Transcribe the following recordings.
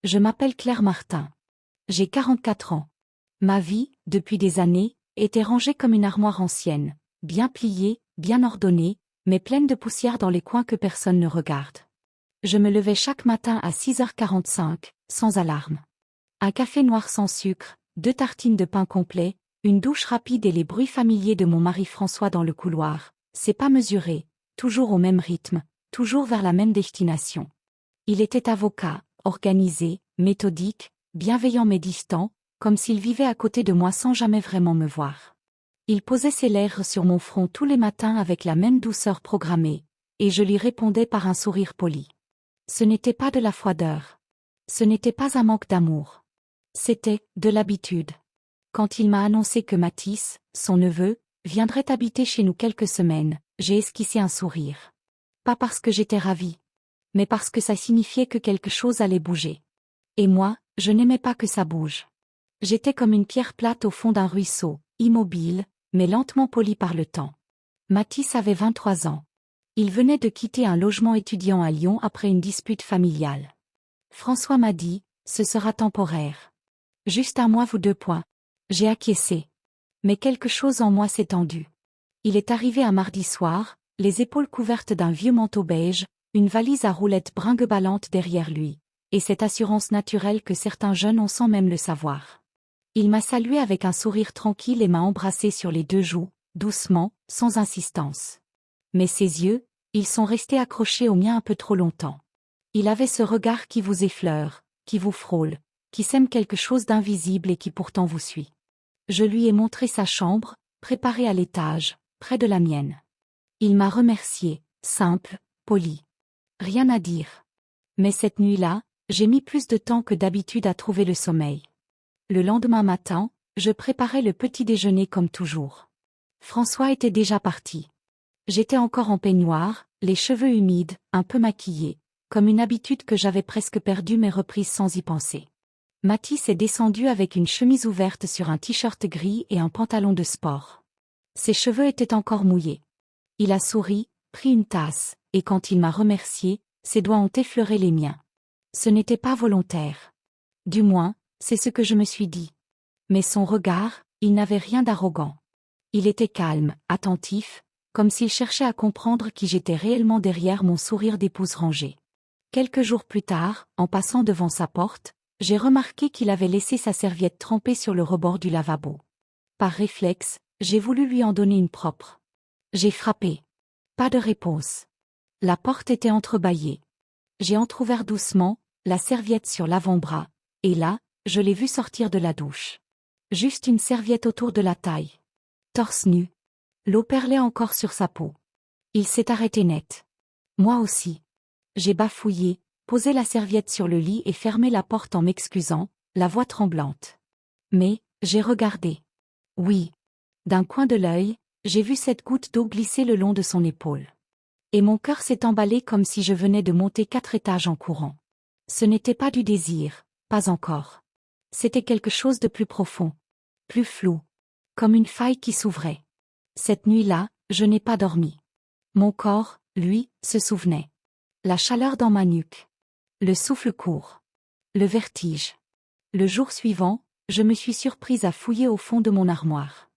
Je m'appelle Claire Martin. J'ai 44 ans. Ma vie, depuis des années, était rangée comme une armoire ancienne, bien pliée, bien ordonnée, mais pleine de poussière dans les coins que personne ne regarde. Je me levais chaque matin à 6h45, sans alarme. Un café noir sans sucre, 2 tartines de pain complet, une douche rapide et les bruits familiers de mon mari François dans le couloir. C'est pas mesuré, toujours au même rythme, toujours vers la même destination. Il était avocat, organisé, méthodique, bienveillant mais distant, comme s'il vivait à côté de moi sans jamais vraiment me voir. Il posait ses lèvres sur mon front tous les matins avec la même douceur programmée, et je lui répondais par un sourire poli. Ce n'était pas de la froideur. Ce n'était pas un manque d'amour. C'était de l'habitude. Quand il m'a annoncé que Mathis, son neveu, viendrait habiter chez nous quelques semaines, j'ai esquissé un sourire. Pas parce que j'étais ravie, mais parce que ça signifiait que quelque chose allait bouger. Et moi, je n'aimais pas que ça bouge. J'étais comme une pierre plate au fond d'un ruisseau, immobile, mais lentement polie par le temps. Mathis avait 23 ans. Il venait de quitter un logement étudiant à Lyon après une dispute familiale. François m'a dit, ce sera temporaire. Juste un mois ou 2 points. J'ai acquiescé. Mais quelque chose en moi s'est tendu. Il est arrivé un mardi soir, les épaules couvertes d'un vieux manteau beige, une valise à roulettes brinque-ballante derrière lui, et cette assurance naturelle que certains jeunes ont sans même le savoir. Il m'a salué avec un sourire tranquille et m'a embrassé sur les 2 joues, doucement, sans insistance. Mais ses yeux, ils sont restés accrochés aux miens un peu trop longtemps. Il avait ce regard qui vous effleure, qui vous frôle, qui sème quelque chose d'invisible et qui pourtant vous suit. Je lui ai montré sa chambre, préparée à l'étage, près de la mienne. Il m'a remercié, simple, poli. Rien à dire. Mais cette nuit-là, j'ai mis plus de temps que d'habitude à trouver le sommeil. Le lendemain matin, je préparais le petit déjeuner comme toujours. François était déjà parti. J'étais encore en peignoir, les cheveux humides, un peu maquillée, comme une habitude que j'avais presque perdue mais reprise sans y penser. Mathis est descendu avec une chemise ouverte sur un t-shirt gris et un pantalon de sport. Ses cheveux étaient encore mouillés. Il a souri, pris une tasse, et quand il m'a remercié, ses doigts ont effleuré les miens. Ce n'était pas volontaire. Du moins, c'est ce que je me suis dit. Mais son regard, il n'avait rien d'arrogant. Il était calme, attentif, comme s'il cherchait à comprendre qui j'étais réellement derrière mon sourire d'épouse rangée. Quelques jours plus tard, en passant devant sa porte, j'ai remarqué qu'il avait laissé sa serviette trempée sur le rebord du lavabo. Par réflexe, j'ai voulu lui en donner une propre. J'ai frappé. Pas de réponse. La porte était entrebâillée. J'ai entrouvert doucement, la serviette sur l'avant-bras, et là, je l'ai vu sortir de la douche. Juste une serviette autour de la taille. Torse nu. L'eau perlait encore sur sa peau. Il s'est arrêté net. Moi aussi. J'ai bafouillé, posé la serviette sur le lit et fermé la porte en m'excusant, la voix tremblante. Mais, j'ai regardé. Oui. D'un coin de l'œil, j'ai vu cette goutte d'eau glisser le long de son épaule. Et mon cœur s'est emballé comme si je venais de monter 4 étages en courant. Ce n'était pas du désir, pas encore. C'était quelque chose de plus profond, plus flou, comme une faille qui s'ouvrait. Cette nuit-là, je n'ai pas dormi. Mon corps, lui, se souvenait. La chaleur dans ma nuque. Le souffle court. Le vertige. Le jour suivant, je me suis surprise à fouiller au fond de mon armoire.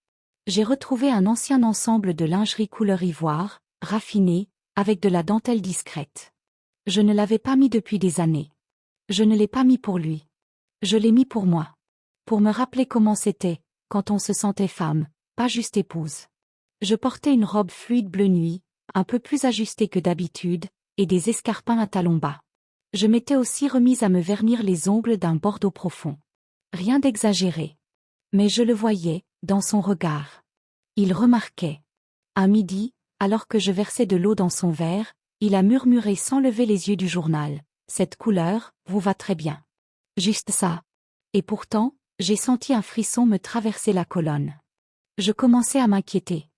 J'ai retrouvé un ancien ensemble de lingerie couleur ivoire, raffiné, avec de la dentelle discrète. Je ne l'avais pas mis depuis des années. Je ne l'ai pas mis pour lui. Je l'ai mis pour moi. Pour me rappeler comment c'était, quand on se sentait femme, pas juste épouse. Je portais une robe fluide bleu nuit, un peu plus ajustée que d'habitude, et des escarpins à talons bas. Je m'étais aussi remise à me vernir les ongles d'un bordeaux profond. Rien d'exagéré. Mais je le voyais, dans son regard. Il remarquait. À midi, alors que je versais de l'eau dans son verre, il a murmuré sans lever les yeux du journal. « Cette couleur, vous va très bien. » Juste ça. Et pourtant, j'ai senti un frisson me traverser la colonne. Je commençais à m'inquiéter.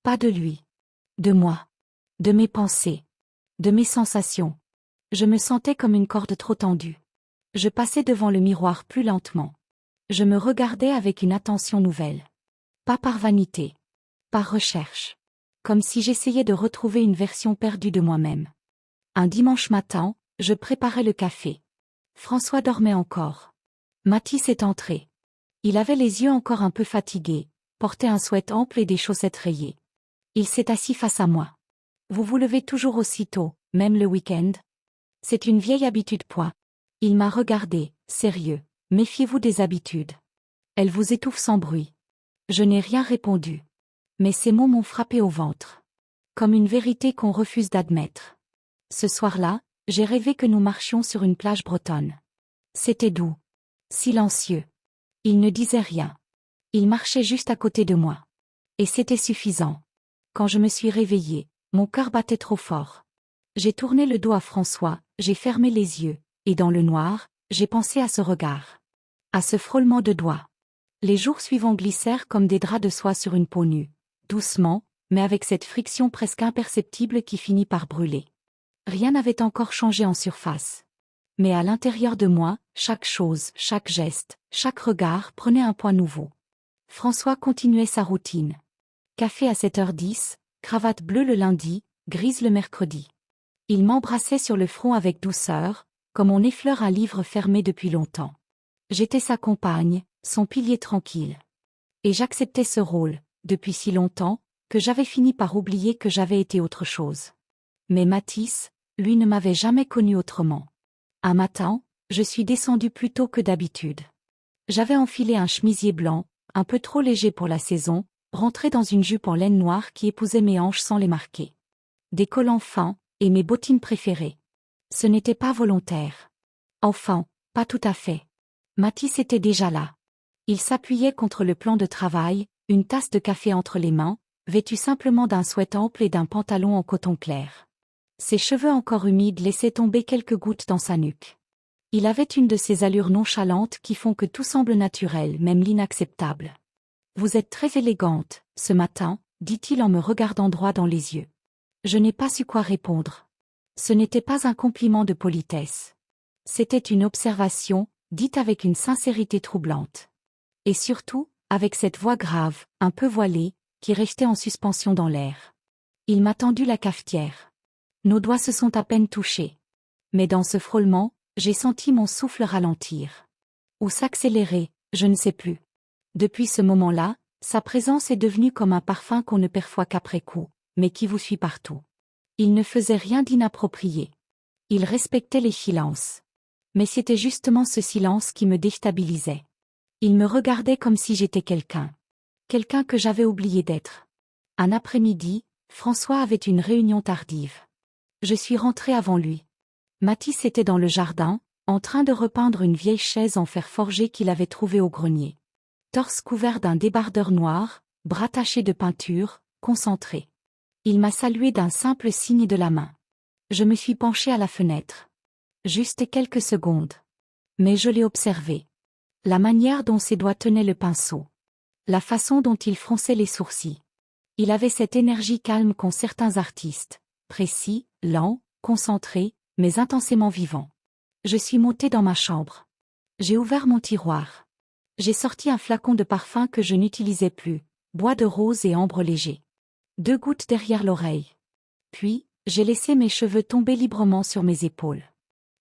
Pas de lui. De moi. De mes pensées. De mes sensations. Je me sentais comme une corde trop tendue. Je passais devant le miroir plus lentement. Je me regardais avec une attention nouvelle. Pas par vanité. Par recherche. Comme si j'essayais de retrouver une version perdue de moi-même. Un dimanche matin, je préparais le café. François dormait encore. Mathis est entré. Il avait les yeux encore un peu fatigués, portait un sweat ample et des chaussettes rayées. Il s'est assis face à moi. Vous vous levez toujours aussitôt, même le week-end? C'est une vieille habitude, point. Il m'a regardé, sérieux. Méfiez-vous des habitudes. Elles vous étouffent sans bruit. Je n'ai rien répondu. Mais ces mots m'ont frappé au ventre. Comme une vérité qu'on refuse d'admettre. Ce soir-là, j'ai rêvé que nous marchions sur une plage bretonne. C'était doux. Silencieux. Il ne disait rien. Il marchait juste à côté de moi. Et c'était suffisant. Quand je me suis réveillée, mon cœur battait trop fort. J'ai tourné le dos à François, j'ai fermé les yeux, et dans le noir, j'ai pensé à ce regard. À ce frôlement de doigts. Les jours suivants glissèrent comme des draps de soie sur une peau nue, doucement, mais avec cette friction presque imperceptible qui finit par brûler. Rien n'avait encore changé en surface. Mais à l'intérieur de moi, chaque chose, chaque geste, chaque regard prenait un poids nouveau. François continuait sa routine. Café à 7h10, cravate bleue le lundi, grise le mercredi. Il m'embrassait sur le front avec douceur, comme on effleure un livre fermé depuis longtemps. J'étais sa compagne, son pilier tranquille. Et j'acceptais ce rôle, depuis si longtemps, que j'avais fini par oublier que j'avais été autre chose. Mais Mathis, lui ne m'avait jamais connu autrement. Un matin, je suis descendue plus tôt que d'habitude. J'avais enfilé un chemisier blanc, un peu trop léger pour la saison, rentré dans une jupe en laine noire qui épousait mes hanches sans les marquer. Des collants fins, et mes bottines préférées. Ce n'était pas volontaire. Enfin, pas tout à fait. Mathis était déjà là. Il s'appuyait contre le plan de travail, une tasse de café entre les mains, vêtu simplement d'un sweat ample et d'un pantalon en coton clair. Ses cheveux encore humides laissaient tomber quelques gouttes dans sa nuque. Il avait une de ces allures nonchalantes qui font que tout semble naturel, même l'inacceptable. « Vous êtes très élégante, ce matin », dit-il en me regardant droit dans les yeux. Je n'ai pas su quoi répondre. Ce n'était pas un compliment de politesse. C'était une observation, dite avec une sincérité troublante. Et surtout, avec cette voix grave, un peu voilée, qui restait en suspension dans l'air. Il m'a tendu la cafetière. Nos doigts se sont à peine touchés. Mais dans ce frôlement, j'ai senti mon souffle ralentir. Ou s'accélérer, je ne sais plus. Depuis ce moment-là, sa présence est devenue comme un parfum qu'on ne perçoit qu'après coup, mais qui vous suit partout. Il ne faisait rien d'inapproprié. Il respectait les silences. Mais c'était justement ce silence qui me déstabilisait. Il me regardait comme si j'étais quelqu'un. Quelqu'un que j'avais oublié d'être. Un après-midi, François avait une réunion tardive. Je suis rentrée avant lui. Mathis était dans le jardin, en train de repeindre une vieille chaise en fer forgé qu'il avait trouvée au grenier. Torse couvert d'un débardeur noir, bras tachés de peinture, concentré. Il m'a salué d'un simple signe de la main. Je me suis penchée à la fenêtre. Juste quelques secondes. Mais je l'ai observé. La manière dont ses doigts tenaient le pinceau. La façon dont il fronçait les sourcils. Il avait cette énergie calme qu'ont certains artistes. Précis, lent, concentré, mais intensément vivant. Je suis montée dans ma chambre. J'ai ouvert mon tiroir. J'ai sorti un flacon de parfum que je n'utilisais plus, bois de rose et ambre léger. 2 gouttes derrière l'oreille. Puis, j'ai laissé mes cheveux tomber librement sur mes épaules.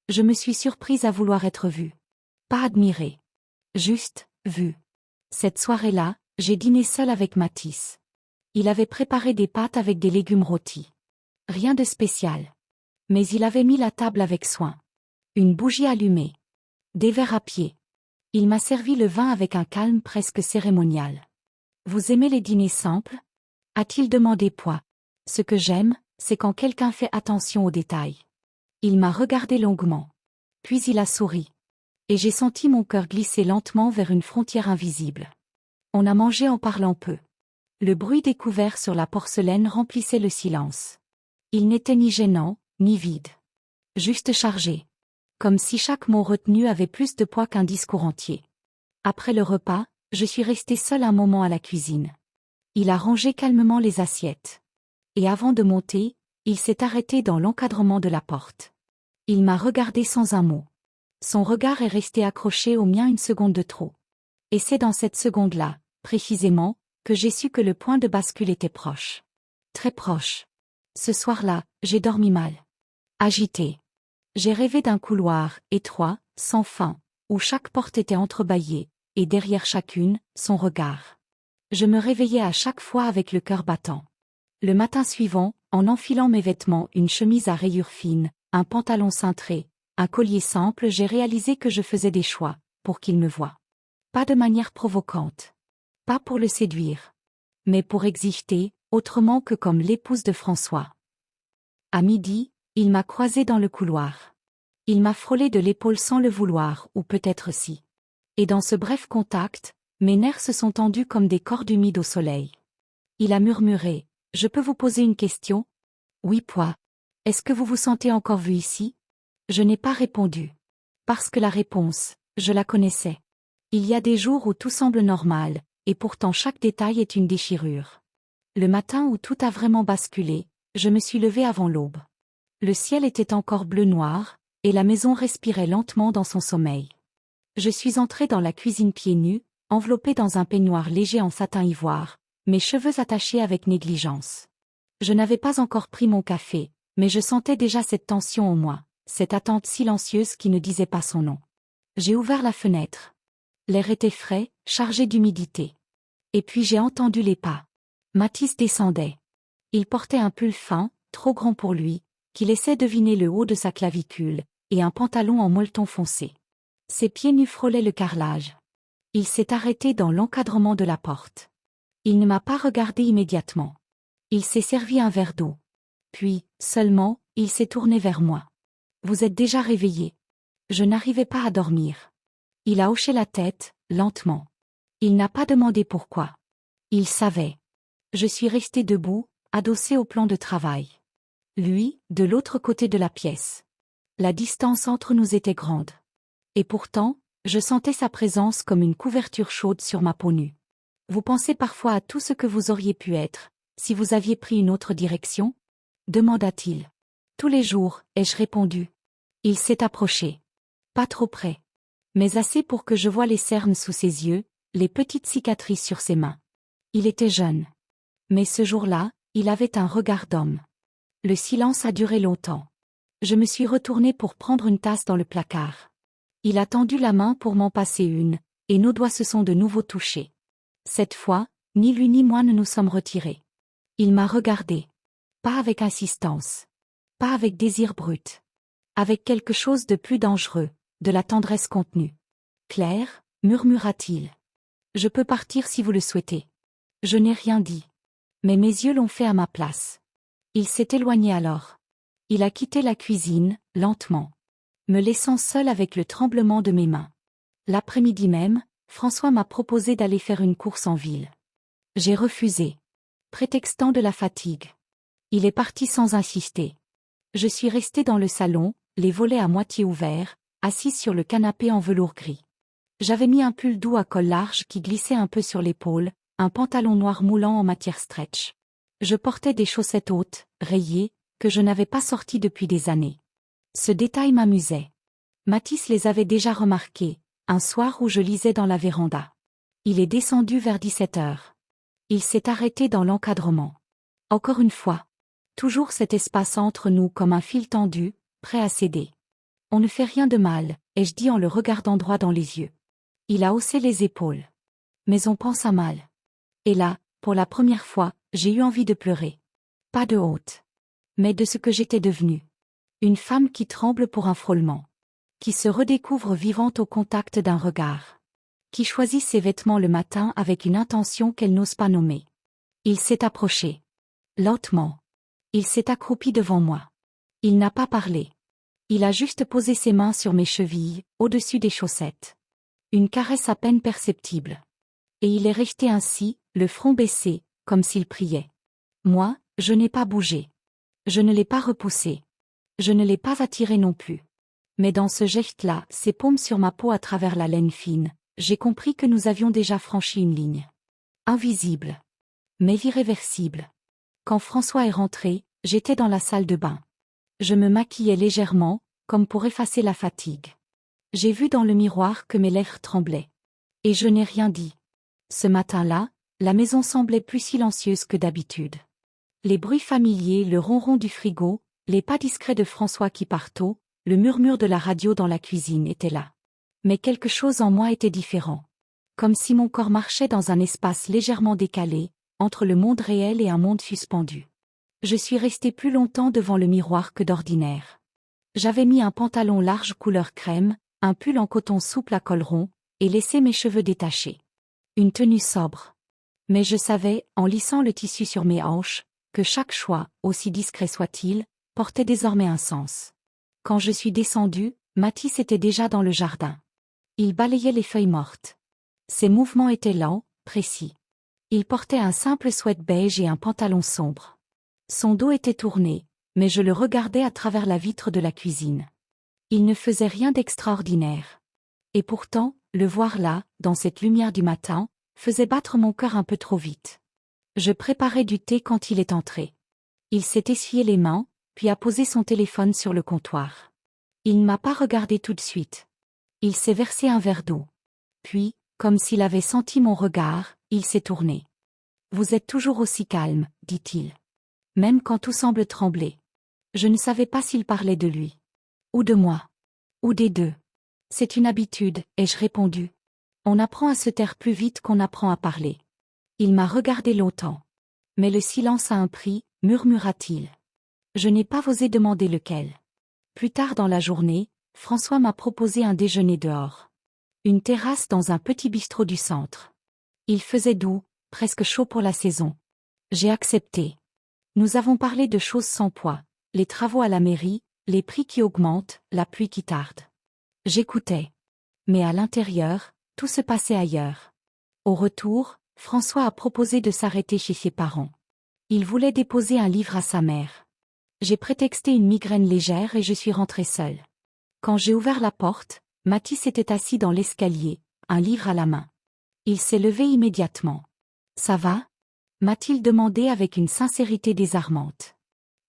Je me suis surprise à vouloir être vue. Pas admirée. Juste, vue. Cette soirée-là, j'ai dîné seule avec Mathis. Il avait préparé des pâtes avec des légumes rôtis. Rien de spécial. Mais il avait mis la table avec soin. Une bougie allumée. Des verres à pied. Il m'a servi le vin avec un calme presque cérémonial. « Vous aimez les dîners simples ?» a-t-il demandé poids. « Ce que j'aime, c'est quand quelqu'un fait attention aux détails. » Il m'a regardé longuement. Puis il a souri. Et j'ai senti mon cœur glisser lentement vers une frontière invisible. On a mangé en parlant peu. Le bruit des couverts sur la porcelaine remplissait le silence. Il n'était ni gênant, ni vide. Juste chargé. Comme si chaque mot retenu avait plus de poids qu'un discours entier. Après le repas, je suis restée seule un moment à la cuisine. Il a rangé calmement les assiettes. Et avant de monter, il s'est arrêté dans l'encadrement de la porte. Il m'a regardé sans un mot. Son regard est resté accroché au mien une seconde de trop. Et c'est dans cette seconde-là, précisément, que j'ai su que le point de bascule était proche. Très proche. Ce soir-là, j'ai dormi mal. Agitée. J'ai rêvé d'un couloir, étroit, sans fin, où chaque porte était entrebâillée, et derrière chacune, son regard. Je me réveillais à chaque fois avec le cœur battant. Le matin suivant, en enfilant mes vêtements, une chemise à rayures fines, un pantalon cintré, un collier simple, j'ai réalisé que je faisais des choix, pour qu'il me voie. Pas de manière provocante. Pas pour le séduire. Mais pour exister, autrement que comme l'épouse de François. À midi, il m'a croisé dans le couloir. Il m'a frôlé de l'épaule sans le vouloir, ou peut-être si. Et dans ce bref contact, mes nerfs se sont tendus comme des cordes humides au soleil. Il a murmuré, « Je peux vous poser une question ?»« Oui, poids. Est-ce que vous vous sentez encore vu ici ?» Je n'ai pas répondu. Parce que la réponse, je la connaissais. Il y a des jours où tout semble normal, et pourtant chaque détail est une déchirure. Le matin où tout a vraiment basculé, je me suis levée avant l'aube. Le ciel était encore bleu-noir, et la maison respirait lentement dans son sommeil. Je suis entrée dans la cuisine pieds nus, enveloppée dans un peignoir léger en satin ivoire, mes cheveux attachés avec négligence. Je n'avais pas encore pris mon café, mais je sentais déjà cette tension en moi, cette attente silencieuse qui ne disait pas son nom. J'ai ouvert la fenêtre. L'air était frais, chargé d'humidité. Et puis j'ai entendu les pas. Mathis descendait. Il portait un pull fin, trop grand pour lui, qui laissait deviner le haut de sa clavicule, et un pantalon en molleton foncé. Ses pieds nus frôlaient le carrelage. Il s'est arrêté dans l'encadrement de la porte. Il ne m'a pas regardé immédiatement. Il s'est servi un verre d'eau. Puis, seulement, il s'est tourné vers moi. « Vous êtes déjà réveillé. » Je n'arrivais pas à dormir. Il a hoché la tête, lentement. Il n'a pas demandé pourquoi. Il savait. Je suis restée debout, adossée au plan de travail. Lui, de l'autre côté de la pièce. La distance entre nous était grande. Et pourtant, je sentais sa présence comme une couverture chaude sur ma peau nue. Vous pensez parfois à tout ce que vous auriez pu être, si vous aviez pris une autre direction ? Demanda-t-il. Tous les jours, ai-je répondu. Il s'est approché. Pas trop près. Mais assez pour que je voie les cernes sous ses yeux, les petites cicatrices sur ses mains. Il était jeune. Mais ce jour-là, il avait un regard d'homme. Le silence a duré longtemps. Je me suis retournée pour prendre une tasse dans le placard. Il a tendu la main pour m'en passer une, et nos doigts se sont de nouveau touchés. Cette fois, ni lui ni moi ne nous sommes retirés. Il m'a regardé. Pas avec insistance. Pas avec désir brut. Avec quelque chose de plus dangereux, de la tendresse contenue. « Claire, murmura-t-il. Je peux partir si vous le souhaitez. » Je n'ai rien dit. Mais mes yeux l'ont fait à ma place. Il s'est éloigné alors. Il a quitté la cuisine, lentement, me laissant seule avec le tremblement de mes mains. L'après-midi même, François m'a proposé d'aller faire une course en ville. J'ai refusé, prétextant de la fatigue. Il est parti sans insister. Je suis restée dans le salon, les volets à moitié ouverts, assise sur le canapé en velours gris. J'avais mis un pull doux à col large qui glissait un peu sur l'épaule, un pantalon noir moulant en matière stretch. Je portais des chaussettes hautes, rayées, que je n'avais pas sorties depuis des années. Ce détail m'amusait. Mathis les avait déjà remarqués, un soir où je lisais dans la véranda. Il est descendu vers 17 heures. Il s'est arrêté dans l'encadrement. Encore une fois. Toujours cet espace entre nous comme un fil tendu, prêt à céder. On ne fait rien de mal, ai-je dit en le regardant droit dans les yeux. Il a haussé les épaules. Mais on pense à mal. Et là, pour la première fois, j'ai eu envie de pleurer. Pas de honte. Mais de ce que j'étais devenue. Une femme qui tremble pour un frôlement. Qui se redécouvre vivante au contact d'un regard. Qui choisit ses vêtements le matin avec une intention qu'elle n'ose pas nommer. Il s'est approché. Lentement. Il s'est accroupi devant moi. Il n'a pas parlé. Il a juste posé ses mains sur mes chevilles, au-dessus des chaussettes. Une caresse à peine perceptible. Et il est resté ainsi, le front baissé, comme s'il priait. Moi, je n'ai pas bougé. Je ne l'ai pas repoussé. Je ne l'ai pas attiré non plus. Mais dans ce geste-là, ses paumes sur ma peau à travers la laine fine, j'ai compris que nous avions déjà franchi une ligne. Invisible. Mais irréversible. Quand François est rentré, j'étais dans la salle de bain. Je me maquillais légèrement, comme pour effacer la fatigue. J'ai vu dans le miroir que mes lèvres tremblaient. Et je n'ai rien dit. Ce matin-là, la maison semblait plus silencieuse que d'habitude. Les bruits familiers, le ronron du frigo, les pas discrets de François qui part tôt, le murmure de la radio dans la cuisine était là. Mais quelque chose en moi était différent. Comme si mon corps marchait dans un espace légèrement décalé, entre le monde réel et un monde suspendu. Je suis restée plus longtemps devant le miroir que d'ordinaire. J'avais mis un pantalon large couleur crème, un pull en coton souple à col rond, et laissé mes cheveux détachés. Une tenue sobre. Mais je savais, en lissant le tissu sur mes hanches, que chaque choix, aussi discret soit-il, portait désormais un sens. Quand je suis descendue, Mathis était déjà dans le jardin. Il balayait les feuilles mortes. Ses mouvements étaient lents, précis. Il portait un simple sweat beige et un pantalon sombre. Son dos était tourné, mais je le regardais à travers la vitre de la cuisine. Il ne faisait rien d'extraordinaire. Et pourtant, le voir là, dans cette lumière du matin, faisait battre mon cœur un peu trop vite. Je préparais du thé quand il est entré. Il s'est essuyé les mains, puis a posé son téléphone sur le comptoir. Il ne m'a pas regardé tout de suite. Il s'est versé un verre d'eau. Puis, comme s'il avait senti mon regard, il s'est tourné. « Vous êtes toujours aussi calme, dit-il. Même quand tout semble trembler. » Je ne savais pas s'il parlait de lui. Ou de moi. Ou des deux. C'est une habitude, ai-je répondu. On apprend à se taire plus vite qu'on apprend à parler. Il m'a regardé longtemps. Mais le silence a un prix, murmura-t-il. Je n'ai pas osé demander lequel. Plus tard dans la journée, François m'a proposé un déjeuner dehors. Une terrasse dans un petit bistrot du centre. Il faisait doux, presque chaud pour la saison. J'ai accepté. Nous avons parlé de choses sans poids, les travaux à la mairie, les prix qui augmentent, la pluie qui tarde. J'écoutais. Mais à l'intérieur, tout se passait ailleurs. Au retour, François a proposé de s'arrêter chez ses parents. Il voulait déposer un livre à sa mère. J'ai prétexté une migraine légère et je suis rentrée seule. Quand j'ai ouvert la porte, Mathis était assis dans l'escalier, un livre à la main. Il s'est levé immédiatement. « Ça va » m'a-t-il demandé avec une sincérité désarmante.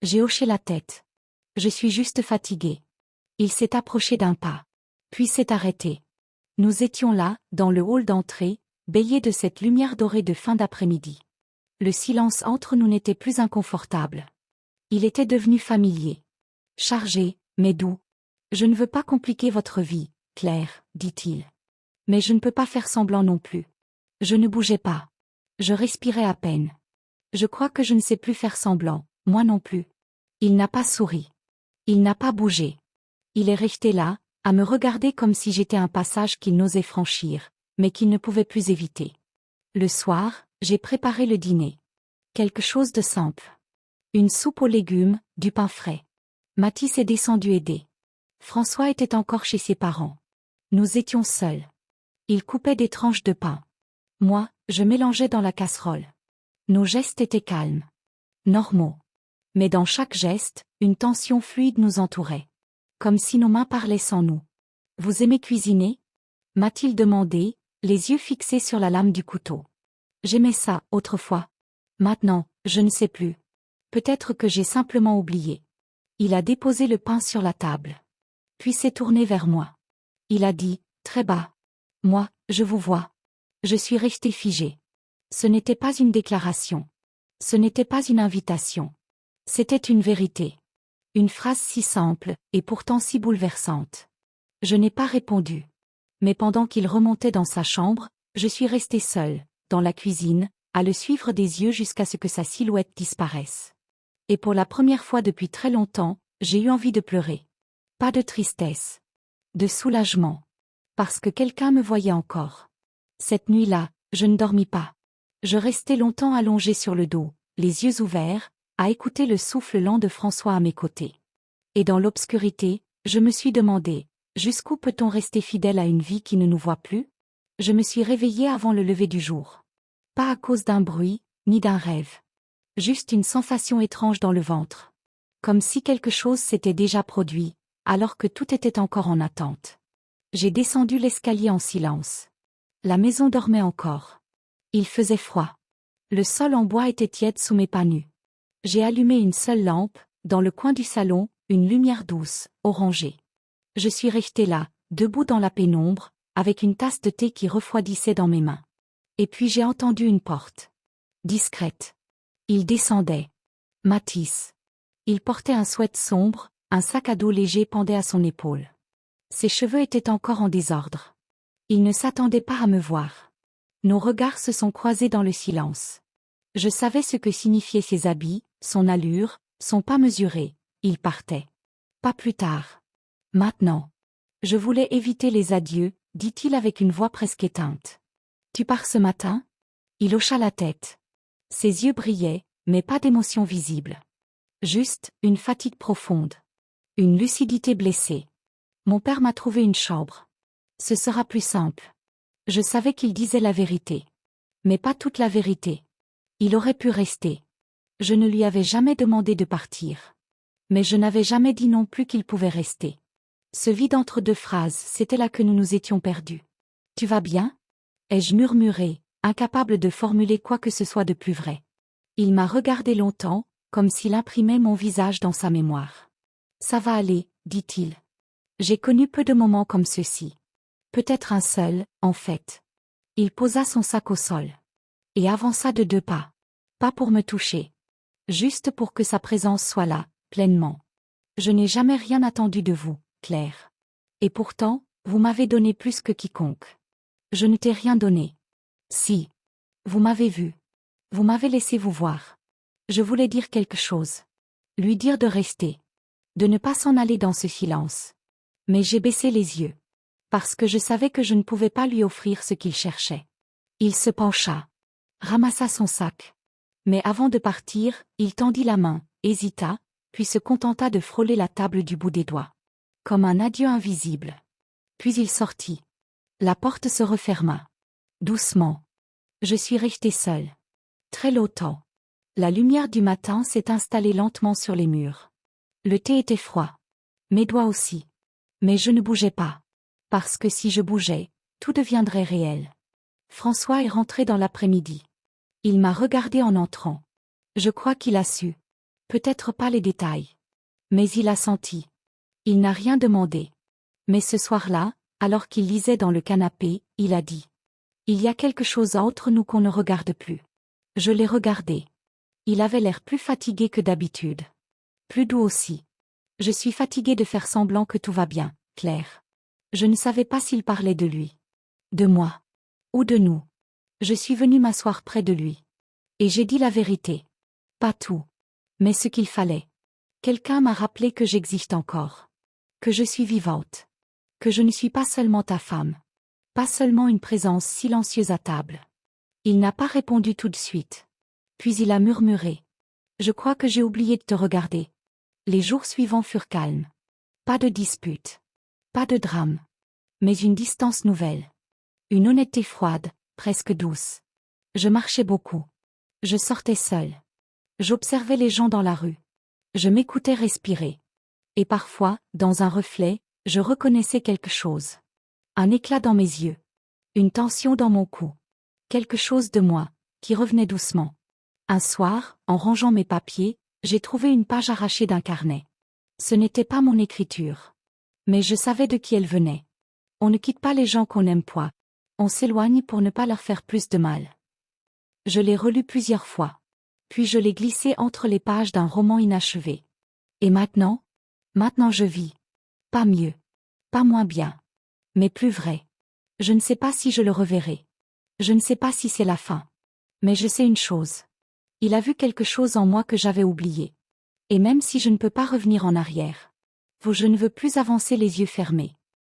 J'ai hoché la tête. Je suis juste fatiguée. Il s'est approché d'un pas. Puis s'est arrêté. Nous étions là, dans le hall d'entrée, baigés de cette lumière dorée de fin d'après-midi. Le silence entre nous n'était plus inconfortable. Il était devenu familier. Chargé, mais doux. « Je ne veux pas compliquer votre vie, Claire, dit-il. Mais je ne peux pas faire semblant non plus. » Je ne bougeais pas. Je respirais à peine. Je crois que je ne sais plus faire semblant, moi non plus. Il n'a pas souri. Il n'a pas bougé. Il est resté là, à me regarder comme si j'étais un passage qu'il n'osait franchir, mais qu'il ne pouvait plus éviter. Le soir, j'ai préparé le dîner. Quelque chose de simple. Une soupe aux légumes, du pain frais. Mathis est descendu aider. François était encore chez ses parents. Nous étions seuls. Il coupait des tranches de pain. Moi, je mélangeais dans la casserole. Nos gestes étaient calmes. Normaux. Mais dans chaque geste, une tension fluide nous entourait. Comme si nos mains parlaient sans nous. « Vous aimez cuisiner » m'a-t-il demandé, les yeux fixés sur la lame du couteau. J'aimais ça, autrefois. Maintenant, je ne sais plus. Peut-être que j'ai simplement oublié. Il a déposé le pain sur la table. Puis s'est tourné vers moi. Il a dit, très bas. « Moi, je vous vois. » Je suis restée figée. Ce n'était pas une déclaration. Ce n'était pas une invitation. C'était une vérité. Une phrase si simple, et pourtant si bouleversante. Je n'ai pas répondu. Mais pendant qu'il remontait dans sa chambre, je suis restée seule, dans la cuisine, à le suivre des yeux jusqu'à ce que sa silhouette disparaisse. Et pour la première fois depuis très longtemps, j'ai eu envie de pleurer. Pas de tristesse. De soulagement. Parce que quelqu'un me voyait encore. Cette nuit-là, je ne dormis pas. Je restais longtemps allongée sur le dos, les yeux ouverts, à écouter le souffle lent de François à mes côtés. Et dans l'obscurité, je me suis demandé, jusqu'où peut-on rester fidèle à une vie qui ne nous voit plus? Je me suis réveillée avant le lever du jour. Pas à cause d'un bruit, ni d'un rêve. Juste une sensation étrange dans le ventre. Comme si quelque chose s'était déjà produit, alors que tout était encore en attente. J'ai descendu l'escalier en silence. La maison dormait encore. Il faisait froid. Le sol en bois était tiède sous mes pas nus. J'ai allumé une seule lampe, dans le coin du salon, une lumière douce, orangée. Je suis restée là, debout dans la pénombre, avec une tasse de thé qui refroidissait dans mes mains. Et puis j'ai entendu une porte. Discrète. Il descendait. Mathis. Il portait un sweat sombre, Un sac à dos léger pendait à son épaule. Ses cheveux étaient encore en désordre. Il ne s'attendait pas à me voir. Nos regards se sont croisés dans le silence. Je savais ce que signifiaient ses habits, son allure, son pas mesuré. Il partait. Pas plus tard. Maintenant. Je voulais éviter les adieux, dit-il avec une voix presque éteinte. Tu pars ce matin? Il hocha la tête. Ses yeux brillaient, mais pas d'émotion visible. Juste, une fatigue profonde. Une lucidité blessée. Mon père m'a trouvé une chambre. Ce sera plus simple. Je savais qu'il disait la vérité. Mais pas toute la vérité. Il aurait pu rester. Je ne lui avais jamais demandé de partir. Mais je n'avais jamais dit non plus qu'il pouvait rester. Ce vide entre deux phrases, c'était là que nous nous étions perdus. Tu vas bien? Ai-je murmuré, incapable de formuler quoi que ce soit de plus vrai. Il m'a regardé longtemps, comme s'il imprimait mon visage dans sa mémoire. Ça va aller, dit-il. J'ai connu peu de moments comme ceux-ci. Peut-être un seul, en fait. Il posa son sac au sol. Et avança de 2 pas. Pas pour me toucher. Juste pour que sa présence soit là, pleinement. Je n'ai jamais rien attendu de vous, Claire. Et pourtant, vous m'avez donné plus que quiconque. Je ne t'ai rien donné. Si. Vous m'avez vu. Vous m'avez laissé vous voir. Je voulais dire quelque chose. Lui dire de rester. De ne pas s'en aller dans ce silence. Mais j'ai baissé les yeux. Parce que je savais que je ne pouvais pas lui offrir ce qu'il cherchait. Il se pencha. Ramassa son sac. Mais avant de partir, il tendit la main, hésita, puis se contenta de frôler la table du bout des doigts. Comme un adieu invisible. Puis il sortit. La porte se referma. Doucement. Je suis restée seule. Très longtemps. La lumière du matin s'est installée lentement sur les murs. Le thé était froid. Mes doigts aussi. Mais je ne bougeais pas. Parce que si je bougeais, tout deviendrait réel. François est rentré dans l'après-midi. Il m'a regardé en entrant. Je crois qu'il a su. Peut-être pas les détails. Mais il a senti. Il n'a rien demandé. Mais ce soir-là, alors qu'il lisait dans le canapé, il a dit. Il y a quelque chose entre nous qu'on ne regarde plus. Je l'ai regardé. Il avait l'air plus fatigué que d'habitude. Plus doux aussi. Je suis fatiguée de faire semblant que tout va bien, Claire. Je ne savais pas s'il parlait de lui. De moi. Ou de nous. Je suis venue m'asseoir près de lui. Et j'ai dit la vérité. Pas tout. Mais ce qu'il fallait. Quelqu'un m'a rappelé que j'existe encore. Que je suis vivante. Que je ne suis pas seulement ta femme. Pas seulement une présence silencieuse à table. Il n'a pas répondu tout de suite. Puis il a murmuré. Je crois que j'ai oublié de te regarder. Les jours suivants furent calmes. Pas de dispute. Pas de drame. Mais une distance nouvelle. Une honnêteté froide, presque douce. Je marchais beaucoup. Je sortais seule. J'observais les gens dans la rue. Je m'écoutais respirer. Et parfois, dans un reflet, je reconnaissais quelque chose. Un éclat dans mes yeux. Une tension dans mon cou. Quelque chose de moi, qui revenait doucement. Un soir, en rangeant mes papiers, j'ai trouvé une page arrachée d'un carnet. Ce n'était pas mon écriture. Mais je savais de qui elle venait. On ne quitte pas les gens qu'on n'aime point. On s'éloigne pour ne pas leur faire plus de mal. Je l'ai relu plusieurs fois. Puis je l'ai glissé entre les pages d'un roman inachevé. Et maintenant? Maintenant je vis. Pas mieux. Pas moins bien. Mais plus vrai. Je ne sais pas si je le reverrai. Je ne sais pas si c'est la fin. Mais je sais une chose. Il a vu quelque chose en moi que j'avais oublié. Et même si je ne peux pas revenir en arrière. Je ne veux plus avancer les yeux fermés.